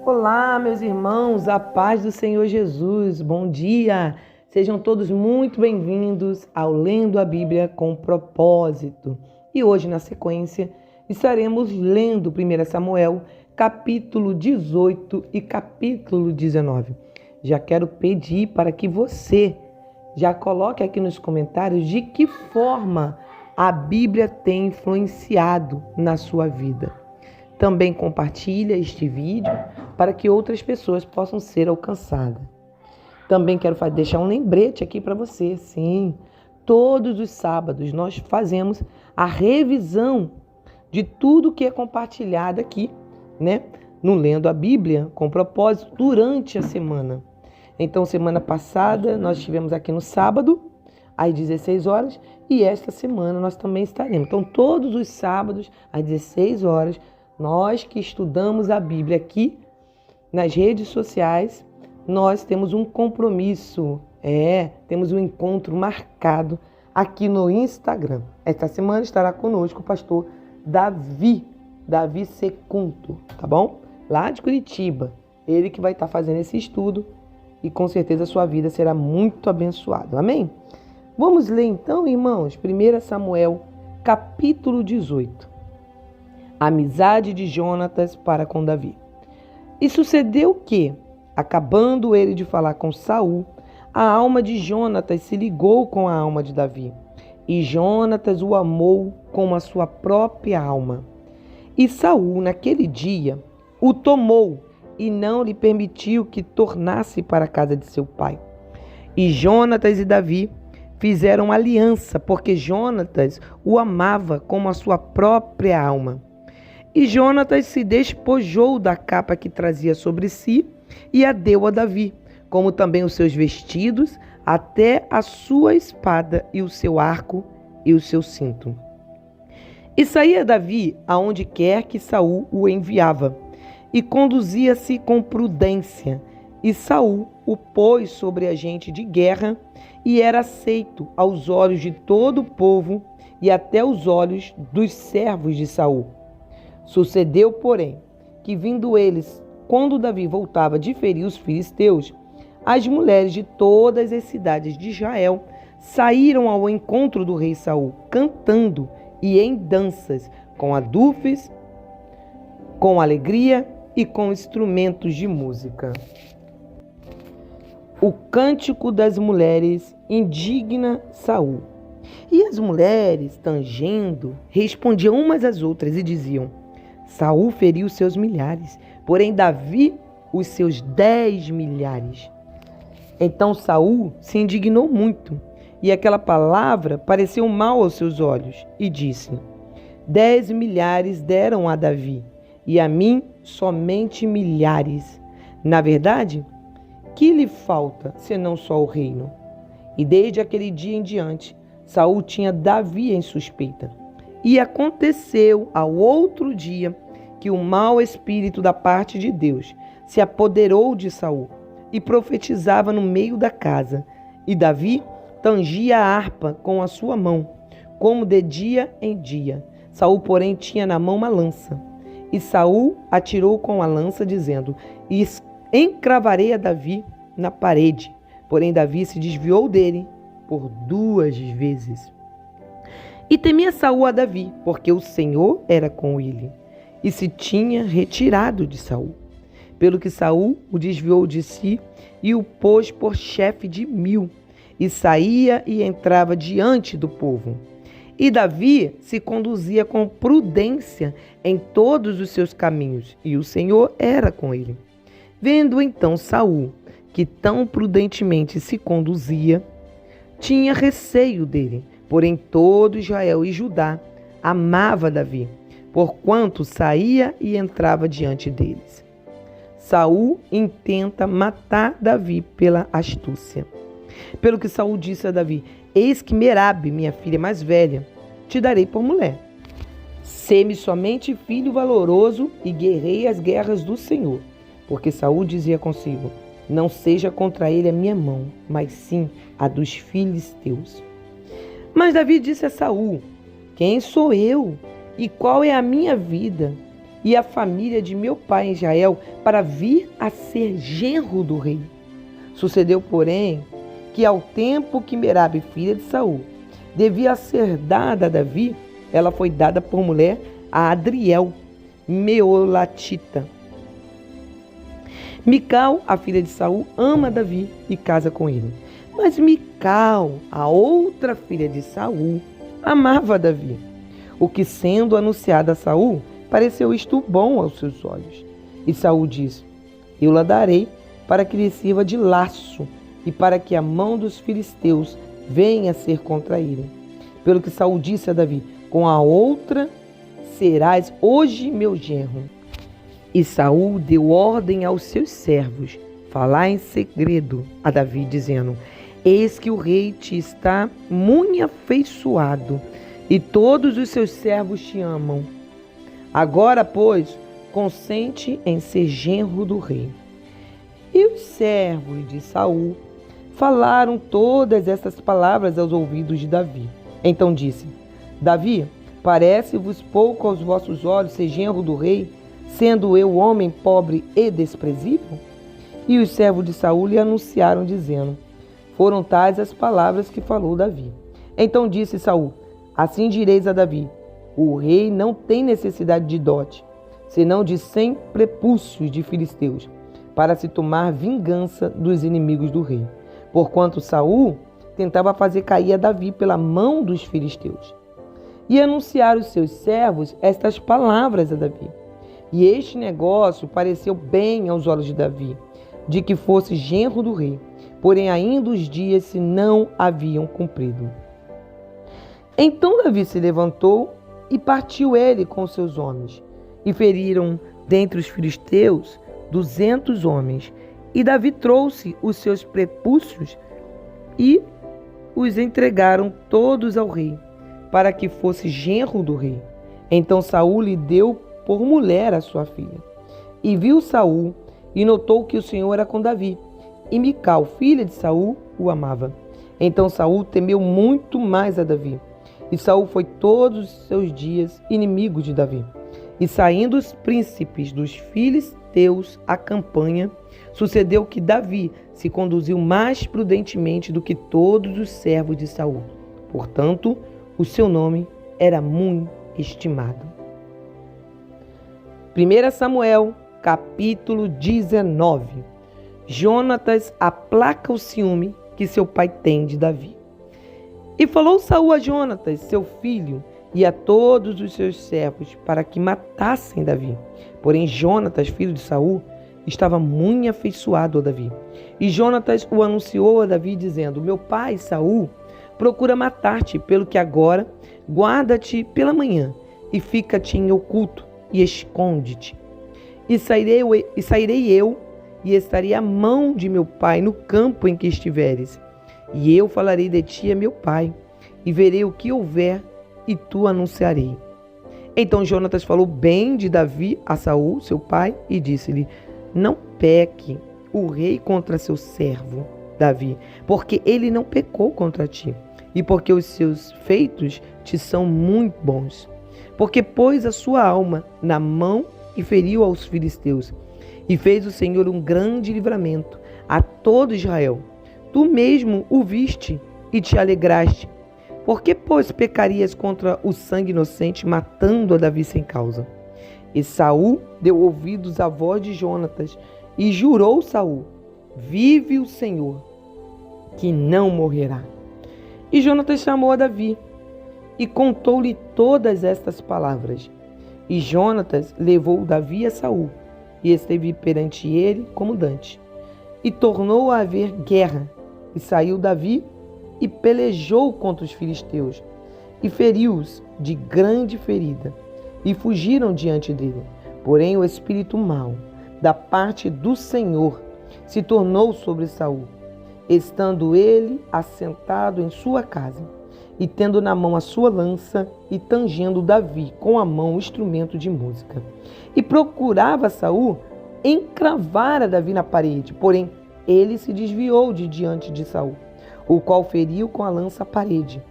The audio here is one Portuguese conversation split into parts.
Olá, meus irmãos, a paz do Senhor Jesus, bom dia! Sejam todos muito bem-vindos ao Lendo a Bíblia com Propósito. E hoje, na sequência, estaremos lendo 1 Samuel, capítulo 18 e capítulo 19. Já quero pedir para que você já coloque aqui nos comentários de que forma a Bíblia tem influenciado na sua vida. Também compartilha este vídeo para que outras pessoas possam ser alcançadas. Também quero deixar um lembrete aqui para você. Sim, todos os sábados nós fazemos a revisão de tudo que é compartilhado aqui, no Lendo a Bíblia com Propósito durante a semana. Então, semana passada nós estivemos aqui no sábado, às 16 horas, e esta semana nós também estaremos. Então, todos os sábados, às 16 horas, nós que estudamos a Bíblia aqui nas redes sociais, nós temos um compromisso, temos um encontro marcado aqui no Instagram. Esta semana estará conosco o pastor Davi Secunto, tá bom? Lá de Curitiba, ele que vai estar fazendo esse estudo e com certeza a sua vida será muito abençoada, amém? Vamos ler então, irmãos, 1 Samuel, capítulo 18. Amizade de Jonatas para com Davi. E sucedeu que, acabando ele de falar com Saul, a alma de Jonatas se ligou com a alma de Davi, e Jonatas o amou como a sua própria alma. E Saul, naquele dia, o tomou e não lhe permitiu que tornasse para a casa de seu pai. E Jonatas e Davi fizeram aliança, porque Jonatas o amava como a sua própria alma. E Jonatas se despojou da capa que trazia sobre si e a deu a Davi, como também os seus vestidos, até a sua espada e o seu arco e o seu cinto. E saía Davi aonde quer que Saul o enviava, e conduzia-se com prudência. E Saul o pôs sobre agente de guerra, e era aceito aos olhos de todo o povo e até os olhos dos servos de Saul. Sucedeu, porém, que vindo eles, quando Davi voltava de ferir os filisteus, as mulheres de todas as cidades de Israel saíram ao encontro do rei Saul, cantando e em danças, com adufes, com alegria e com instrumentos de música. O cântico das mulheres indigna Saul. E as mulheres, tangendo, respondiam umas às outras e diziam: Saul feriu seus milhares, porém Davi os seus 10 milhares. Então Saul se indignou muito, e aquela palavra pareceu mal aos seus olhos, e disse: 10 milhares deram a Davi, e a mim somente milhares. Na verdade, que lhe falta, senão só o reino? E desde aquele dia em diante, Saul tinha Davi em suspeita. E aconteceu ao outro dia que o mau espírito da parte de Deus se apoderou de Saul e profetizava no meio da casa. E Davi tangia a harpa com a sua mão, como de dia em dia. Saul, porém, tinha na mão uma lança. E Saul atirou com a lança, dizendo: encravarei a Davi na parede. Porém, Davi se desviou dele por 2 vezes. E temia Saul a Davi, porque o Senhor era com ele, e se tinha retirado de Saul. Pelo que Saul o desviou de si e o pôs por chefe de 1000, e saía e entrava diante do povo. E Davi se conduzia com prudência em todos os seus caminhos, e o Senhor era com ele. Vendo então Saul que tão prudentemente se conduzia, tinha receio dele. Porém todo Israel e Judá amava Davi, porquanto saía e entrava diante deles. Saul intenta matar Davi pela astúcia. Pelo que Saul disse a Davi: eis que Merabe, minha filha mais velha, te darei por mulher. Sê-me somente filho valoroso e guerrei as guerras do Senhor. Porque Saul dizia consigo: não seja contra ele a minha mão, mas sim a dos filisteus. Mas Davi disse a Saul: quem sou eu e qual é a minha vida e a família de meu pai em Israel para vir a ser genro do rei. Sucedeu, porém, que ao tempo que Merabe, filha de Saul, devia ser dada a Davi, ela foi dada por mulher a Adriel, meolatita. Mical, a filha de Saul, ama Davi e casa com ele. Mas Mical, a outra filha de Saul, amava Davi, o que, sendo anunciado a Saul, pareceu isto bom aos seus olhos. E Saul disse: eu la darei para que lhe sirva de laço e para que a mão dos filisteus venha a ser contra ele. Pelo que Saul disse a Davi: com a outra serás hoje meu genro. E Saul deu ordem aos seus servos falar em segredo a Davi, dizendo: eis que o rei te está muito afeiçoado e todos os seus servos te amam. Agora, pois, consente em ser genro do rei. E os servos de Saul falaram todas essas palavras aos ouvidos de Davi. Então disse: Davi, parece-vos pouco aos vossos olhos ser genro do rei, sendo eu homem pobre e desprezível? E os servos de Saul lhe anunciaram, dizendo: foram tais as palavras que falou Davi. Então disse Saul: assim direis a Davi: o rei não tem necessidade de dote, senão de 100 prepúcios de filisteus, para se tomar vingança dos inimigos do rei. Porquanto Saul tentava fazer cair a Davi pela mão dos filisteus. E anunciaram os seus servos estas palavras a Davi. E este negócio pareceu bem aos olhos de Davi, de que fosse genro do rei, porém ainda os dias se não haviam cumprido. Então Davi se levantou e partiu ele com os seus homens, e feriram dentre os filisteus 200 homens. E Davi trouxe os seus prepúcios e os entregaram todos ao rei, para que fosse genro do rei. Então Saul lhe deu por mulher a sua filha. E viu Saul e notou que o Senhor era com Davi, e Mical, filha de Saul, o amava. Então Saul temeu muito mais a Davi. E Saul foi todos os seus dias inimigo de Davi. E saindo os príncipes dos filisteus à campanha, sucedeu que Davi se conduziu mais prudentemente do que todos os servos de Saul. Portanto, o seu nome era muito estimado. 1 Samuel, capítulo 19. Jonatas aplaca o ciúme que seu pai tem de Davi. E falou Saul a Jonatas, seu filho, e a todos os seus servos, para que matassem Davi. Porém, Jonatas, filho de Saul, estava muito afeiçoado a Davi. E Jonatas o anunciou a Davi, dizendo: meu pai, Saul, procura matar-te, pelo que agora guarda-te pela manhã, e fica-te em oculto, e esconde-te. E sairei eu, e estarei à mão de meu pai no campo em que estiveres. E eu falarei de ti a meu pai, e verei o que houver, e tu anunciarei. Então Jonatas falou bem de Davi a Saul, seu pai, e disse-lhe: não peque o rei contra seu servo Davi, porque ele não pecou contra ti, e porque os seus feitos te são muito bons. Porque pôs a sua alma na mão e feriu aos filisteus, e fez o Senhor um grande livramento a todo Israel. Tu mesmo o viste e te alegraste. Por que, pois, pecarias contra o sangue inocente, matando a Davi sem causa? E Saul deu ouvidos à voz de Jonatas, e jurou Saul: vive o Senhor, que não morrerá. E Jonatas chamou a Davi, e contou-lhe todas estas palavras. E Jonatas levou Davi a Saul, e esteve perante ele como dantes. E tornou a haver guerra, e saiu Davi, e pelejou contra os filisteus, e feriu-os de grande ferida, e fugiram diante dele. Porém o espírito mau, da parte do Senhor, se tornou sobre Saul, estando ele assentado em sua casa, e tendo na mão a sua lança, e tangendo Davi com a mão o instrumento de música. E procurava Saul encravar a Davi na parede, porém ele se desviou de diante de Saul, o qual feriu com a lança a parede.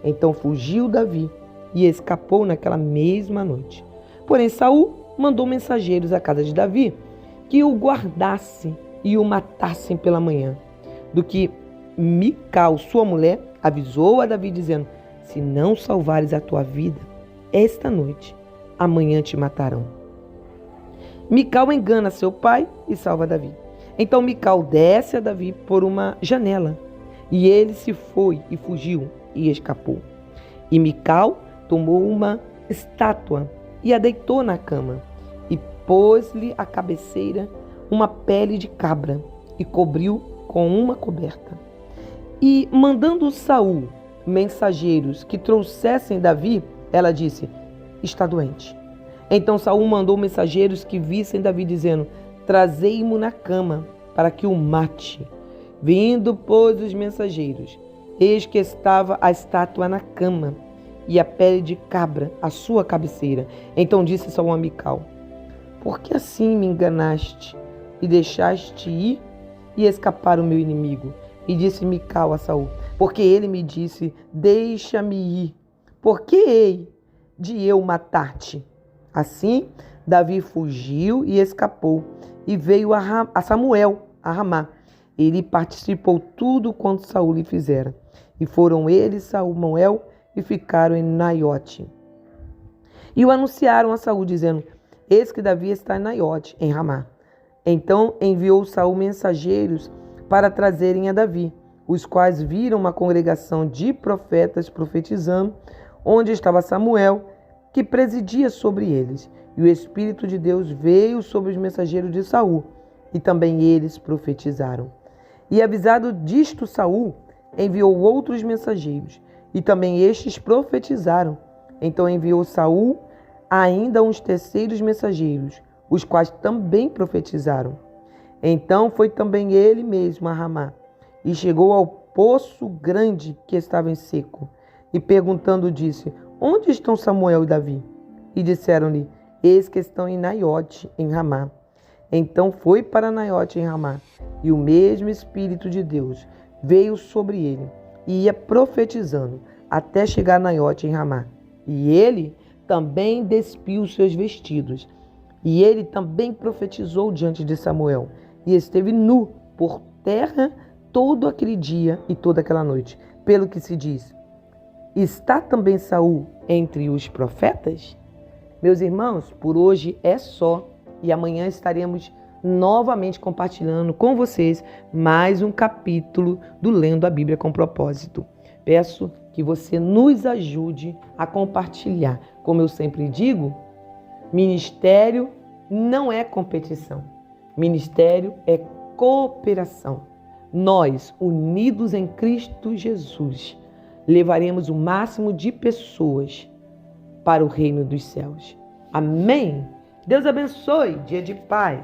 Então fugiu Davi e escapou naquela mesma noite. Porém Saul mandou mensageiros à casa de Davi que o guardassem e o matassem pela manhã. Do que Mical, sua mulher, avisou a Davi dizendo: se não salvares a tua vida esta noite, amanhã te matarão. Mical engana seu pai e salva Davi. Então Mical desce a Davi por uma janela, e ele se foi e fugiu e escapou. E Mical tomou uma estátua e a deitou na cama, e pôs-lhe à cabeceira uma pele de cabra e cobriu com uma coberta. E mandando Saul mensageiros que trouxessem Davi, ela disse: está doente. Então Saul mandou mensageiros que vissem Davi, dizendo: trazei-mo na cama para que o mate. Vindo, pois, os mensageiros, eis que estava a estátua na cama e a pele de cabra à sua cabeceira. Então disse Saul a Mical: por que assim me enganaste e deixaste ir e escapar o meu inimigo? E disse Mical a Saul: porque ele me disse: deixa-me ir, porque hei de eu matar-te. Assim, Davi fugiu e escapou, e veio a Samuel a Ramá. Ele participou tudo quanto Saul lhe fizera. E foram ele e Samuel e ficaram em Naiote. E o anunciaram a Saul, dizendo: eis que Davi está em Naiote, em Ramá. Então enviou Saul mensageiros para trazerem a Davi, os quais viram uma congregação de profetas profetizando, onde estava Samuel, que presidia sobre eles. E o Espírito de Deus veio sobre os mensageiros de Saul, e também eles profetizaram. E avisado disto Saul, enviou outros mensageiros, e também estes profetizaram. Então enviou Saul ainda uns terceiros mensageiros, os quais também profetizaram. Então foi também ele mesmo a Ramá, e chegou ao poço grande que estava em seco, e perguntando disse: onde estão Samuel e Davi? E disseram-lhe: eis que estão em Naiote, em Ramá. Então foi para Naiote, em Ramá, e o mesmo Espírito de Deus veio sobre ele, e ia profetizando, até chegar a Naiote, em Ramá. E ele também despiu os seus vestidos, e ele também profetizou diante de Samuel, e esteve nu por terra todo aquele dia e toda aquela noite. Pelo que se diz: está também Saul entre os profetas? Meus irmãos, por hoje é só, e amanhã estaremos novamente compartilhando com vocês mais um capítulo do Lendo a Bíblia com Propósito. Peço que você nos ajude a compartilhar. Como eu sempre digo, ministério não é competição. Ministério é cooperação. Nós, unidos em Cristo Jesus, levaremos o máximo de pessoas para o reino dos céus. Amém? Deus abençoe. Dia de paz.